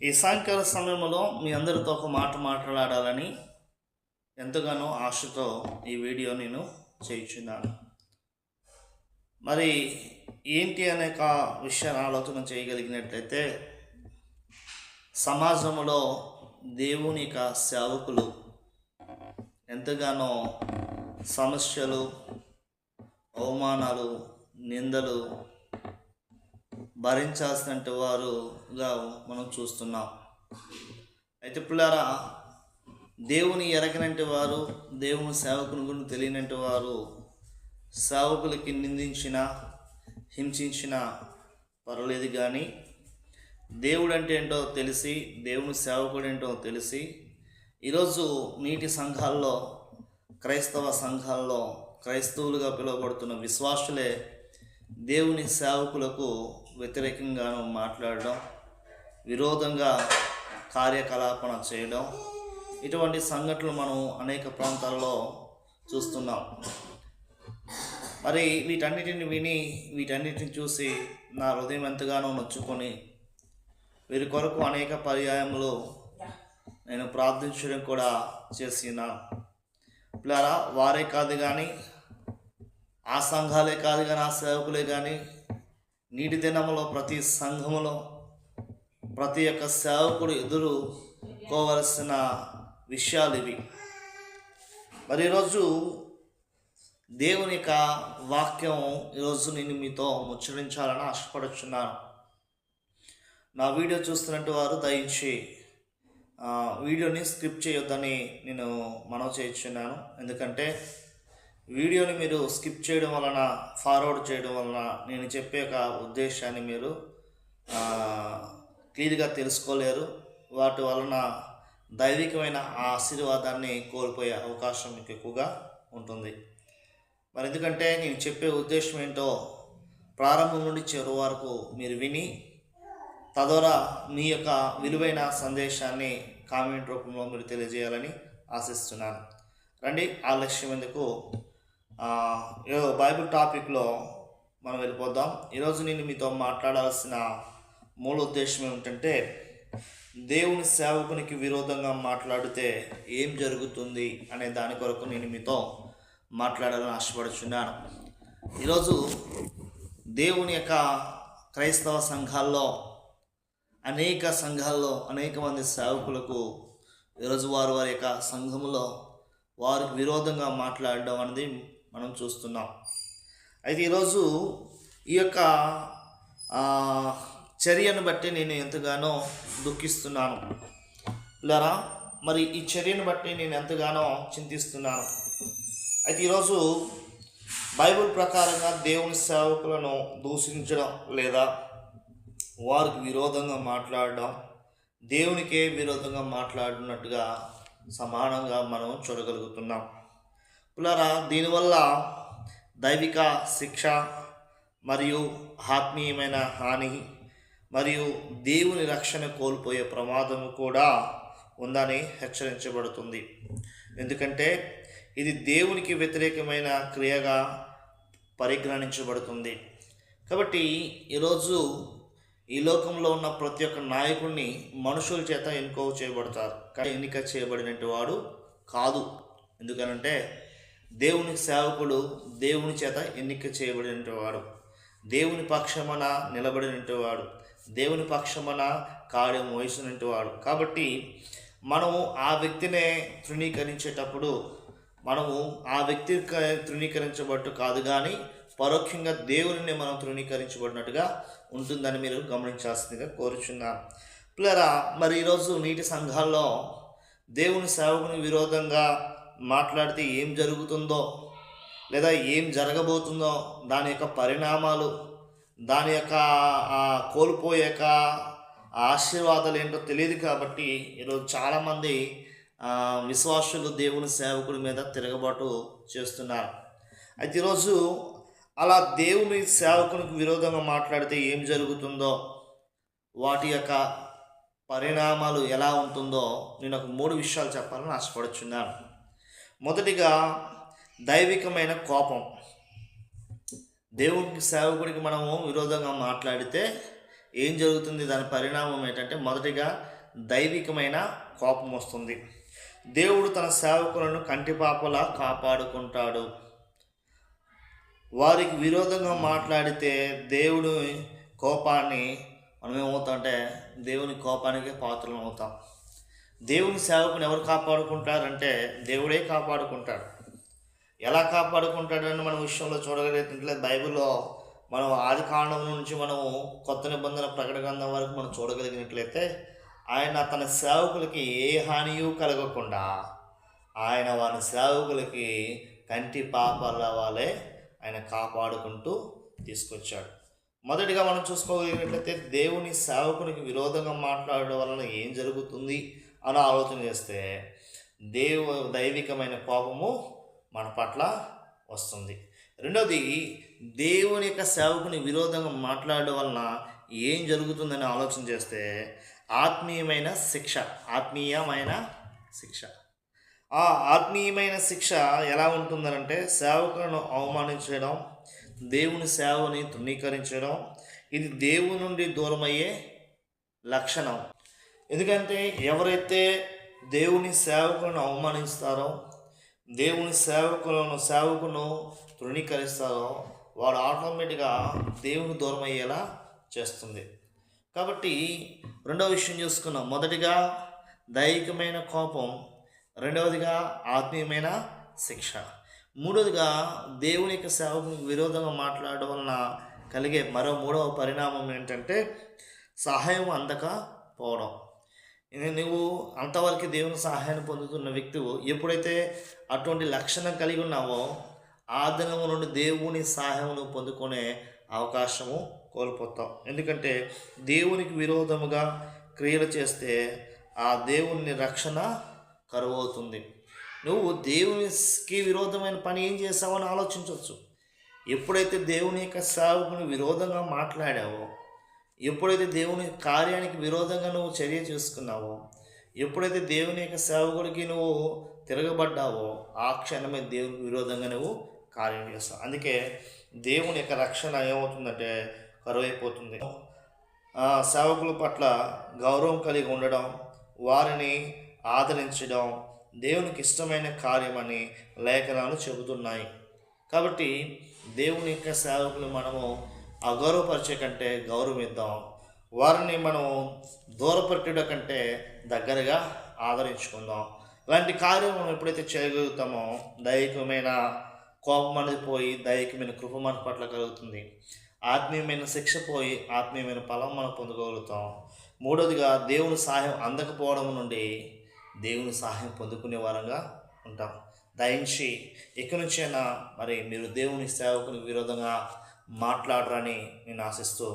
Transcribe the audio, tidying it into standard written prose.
ఈ సాయంకాల సమయంలో మీ అందరితో ఒక మాట మాట్లాడాలని ఎంతగానో ఆశతో ఈ వీడియో నేను చేయించున్నాను. మరి ఏంటి అనేక విషయాన్ని ఆలోచన చేయగలిగినట్లయితే, సమాజంలో దేవుని యొక్క సేవకులు ఎంతగానో సమస్యలు, అవమానాలు, నిందలు భరించాల్సిన వారుగా మనం చూస్తున్నాం. అయితే పిల్లారా, దేవుని ఎరగనంటి వారు, దేవుని సేవకుని గురించి తెలియనంటి వారు సేవకులకి నిందించిన, హింసించిన పర్వాలేదు, కానీ దేవుడు అంటే ఏంటో తెలిసి, దేవుని సేవకుడు ఏంటో తెలిసి ఈరోజు నీటి సంఘాల్లో, క్రైస్తవ సంఘాల్లో క్రైస్తవులుగా పిలువబడుతున్న విశ్వాసులే దేవుని సేవకులకు వ్యతిరేకంగాను మాట్లాడడం, విరోధంగా కార్యకలాపన చేయడం, ఇటువంటి సంఘటనలు మనం అనేక ప్రాంతాల్లో చూస్తున్నాం. మరి వీటన్నిటిని విని, వీటన్నిటిని చూసి నా హృదయం ఎంతగానో నొచ్చుకొని వీరి కొరకు అనేక పర్యాయములు నేను ప్రార్థించడం కూడా చేసినాను. పిల్లారా, వారే కాదు కానీ, ఆ సంఘాలే కాదు కానీ, ఆ సేవకులే కానీ, నీటి దినములో ప్రతి సంఘములో ప్రతి ఒక్క సేవకుడు ఎదుర్కోవలసిన విషయాలు ఇవి. మరి ఈరోజు దేవుని యొక్క వాక్యం ఈరోజు నేను మీతో ముచ్చరించాలని ఆశపడుచున్నాను. నా వీడియో చూస్తున్నట్టు వారు దయించి వీడియోని స్కిప్ చేయొద్దని నేను మనవి చేయించున్నాను. ఎందుకంటే వీడియోని మీరు స్కిప్ చేయడం వలన, ఫార్వర్డ్ చేయడం వలన నేను చెప్పే ఒక ఉద్దేశాన్ని మీరు క్లియర్గా తెలుసుకోలేరు. వాటి వలన దైవికమైన ఆ ఆశీర్వాదాన్ని కోల్పోయే అవకాశం మీకు ఎక్కువగా ఉంటుంది. మరి ఎందుకంటే నేను చెప్పే ఉద్దేశం ఏంటో ప్రారంభం నుండి చివరి వరకు మీరు విని, తద్వారా మీ యొక్క విలువైన సందేశాన్ని కామెంట్ రూపంలో మీరు తెలియజేయాలని ఆశిస్తున్నాను. రండి, ఆలస్యం ఎందుకు, బైబిల్ టాపిక్లో మనం వెళ్ళిపోదాం. ఈరోజు నేను మీతో మాట్లాడాల్సిన మూల ఉద్దేశం ఏమిటంటే, దేవుని సేవకునికి విరోధంగా మాట్లాడితే ఏం జరుగుతుంది అనే దాని కొరకు నేను మీతో మాట్లాడాలని ఆశపడుచున్నాను. ఈరోజు దేవుని యొక్క క్రైస్తవ సంఘాల్లో, అనేక మంది సేవకులకు ఈరోజు వారి యొక్క సంఘములో వారికి విరోధంగా మాట్లాడడం అనేది మనం చూస్తున్నాం. అయితే ఈరోజు ఈ యొక్క చర్యను బట్టి నేను ఎంతగానో దుఃఖిస్తున్నాను. లేరా, మరి ఈ చర్యను బట్టి నేను ఎంతగానో చింతిస్తున్నాను. అయితే ఈరోజు బైబిల్ ప్రకారంగా దేవుని సేవకులను దూషించడం లేదా వారికి విరోధంగా మాట్లాడడం దేవునికే విరోధంగా మాట్లాడినట్టుగా సమానంగా మనం చూడగలుగుతున్నాం. పిల్లరా, దీనివల్ల దైవిక శిక్ష మరియు ఆత్మీయమైన హాని మరియు దేవుని రక్షణ కోల్పోయే ప్రమాదం కూడా ఉందని హెచ్చరించబడుతుంది. ఎందుకంటే ఇది దేవునికి వ్యతిరేకమైన క్రియగా పరిగణించబడుతుంది. కాబట్టి ఈరోజు ఈ లోకంలో ఉన్న ప్రతి ఒక్క నాయకుడిని మనుషుల చేత ఎన్నిక చేయబడతారు, కానీ ఎన్నిక చేయబడినట్టు వాడు కాదు. ఎందుకనంటే దేవుని సేవకుడు దేవుని చేత ఎన్నిక చేయబడినట్టు వాడు, దేవుని పక్షమున నిలబడినట్టు వాడు, దేవుని పక్షమున కార్యం వహిస్తున్నట్టు వాడు. కాబట్టి మనము ఆ వ్యక్తినే తృణీకరించేటప్పుడు మనము ఆ వ్యక్తి తృణీకరించబట్టు కాదు, కానీ పరోక్షంగా దేవుని మనం తృణీకరించబడినట్టుగా ఉంటుందని మీరు గమనించాల్సిందిగా కోరుచున్నాను. పిల్లరా, మరి ఈరోజు నీటి సంఘాల్లో దేవుని సేవకుని విరోధంగా మాట్లాడితే ఏం జరుగుతుందో లేదా ఏం జరగబోతుందో, దాని యొక్క పరిణామాలు, దాని యొక్క కోల్పోయాక ఆశీర్వాదాలు ఏంటో తెలియదు. కాబట్టి ఈరోజు చాలామంది విశ్వాసులు దేవుని సేవకుడి మీద తిరగబాటు చేస్తున్నారు. అయితే ఈరోజు అలా దేవుని సేవకునికి విరోధంగా మాట్లాడితే ఏం జరుగుతుందో, వాటి యొక్క పరిణామాలు ఎలా ఉంటుందో నేను ఒక 3 విషయాలు చెప్పాలని ఆశపడుచున్నాను. మొదటిగా దైవికమైన కోపం. దేవునికి సేవకుడికి మనము విరోధంగా మాట్లాడితే ఏం జరుగుతుంది? దాని పరిణామం ఏంటంటే మొదటిగా దైవికమైన కోపం వస్తుంది. దేవుడు తన సేవకులను కంటిపాపలా కాపాడుకుంటాడు. వారికి విరోధంగా మాట్లాడితే దేవుడు కోపాన్ని మనం ఏమవుతామంటే దేవుని కోపానికి పాత్రలు అవుతాం. దేవుని సేవకుని ఎవరు కాపాడుకుంటారంటే దేవుడే కాపాడుకుంటాడు. ఎలా కాపాడుకుంటాడని మన విషయంలో చూడగలిగినట్లయితే బైబిల్లో మనం ఆది కాండం నుంచి మనము కొత్త నిబంధన ప్రకటన గ్రంథం వరకు మనం చూడగలిగినట్లయితే ఆయన తన సేవకులకి ఏ హానియు కలగకుండా ఆయన వారి సేవకులకి కంటి పాపాల వాళ్ళే ఆయన కాపాడుకుంటూ తీసుకొచ్చాడు. మొదటిగా మనం చూసుకోగలిగినట్లయితే దేవుని సేవకునికి విరోధంగా మాట్లాడడం వలన ఏం జరుగుతుంది అని ఆలోచన చేస్తే దైవికమైన కోపము మన పట్ల వస్తుంది. రెండవది, దేవుని యొక్క సేవకుని విరోధంగా మాట్లాడడం వలన ఏం జరుగుతుందని ఆలోచన చేస్తే ఆత్మీయమైన శిక్ష. ఆ ఆత్మీయమైన శిక్ష ఎలా ఉంటుందనంటే సేవకులను అవమానించడం, దేవుని సేవని తృణీకరించడం, ఇది దేవుని నుండి దూరమయ్యే లక్షణం. ఎందుకంటే ఎవరైతే దేవుని సేవకులను అవమానిస్తారో, దేవుని సేవకును తృణీకరిస్తారో వాడు ఆటోమేటిక్గా దేవుని దూరం అయ్యేలా చేస్తుంది. కాబట్టి రెండవ విషయం చూసుకున్నాం. మొదటిగా దైవికమైన కోపం, రెండవదిగా ఆత్మీయమైన శిక్ష, మూడవదిగా దేవుని యొక్క సేవకునికి విరోధంగా మాట్లాడడం వలన కలిగే మూడవ పరిణామం ఏంటంటే సహాయం అందకపోవడం. నువ్వు అంతవరకు దేవుని సహాయాన్ని పొందుతున్న వ్యక్తివు ఎప్పుడైతే అటువంటి లక్షణం కలిగి ఉన్నావో ఆ దినము నుండి దేవుని సహాయమును పొందుకునే అవకాశము కోల్పోతావు. ఎందుకంటే దేవునికి విరోధముగా క్రియలు చేస్తే ఆ దేవుని రక్షణ కరువవుతుంది. నువ్వు దేవునికి విరోధమైన పని ఏం చేస్తావని ఆలోచించవచ్చు. ఎప్పుడైతే దేవుని యొక్క సేవకుని విరోధంగా మాట్లాడావో, ఎప్పుడైతే దేవుని కార్యానికి విరోధంగా నువ్వు చర్య చేసుకున్నావో, ఎప్పుడైతే దేవుని యొక్క సేవకుడికి నువ్వు తిరగబడ్డావో ఆ క్షణమే దేవునికి విరోధంగా నువ్వు కార్యం చేస్తావు. అందుకే దేవుని యొక్క రక్షణ ఏమవుతుందంటే కరువైపోతుంది. సేవకుల పట్ల గౌరవం కలిగి ఉండడం, వారిని ఆదరించడం దేవునికి ఇష్టమైన కార్యమని లేఖనాలు చెబుతున్నాయి. కాబట్టి దేవుని యొక్క సేవకులు మనము అగౌరవపరిచే కంటే గౌరవిద్దాం, వారిని మనం దూరపట్టడం కంటే దగ్గరగా ఆదరించుకుందాం. ఇలాంటి కార్యం మనం ఎప్పుడైతే చేయగలుగుతామో దైవికమైన కోపం అనేది పోయి దైవికమైన కృప మన పట్ల కలుగుతుంది. ఆత్మీయమైన శిక్ష పోయి ఆత్మీయమైన ఫలం మనం పొందగలుగుతాం. మూడవదిగా దేవుని సహాయం అందకపోవడం నుండి దేవుని సహాయం పొందుకునే వారంగా ఉంటాం. దయించి ఇక్కడి నుంచైనా మరి మీరు దేవుని సేవకునికి విరోధంగా మాట్లాడరని నేను ఆశిస్తూ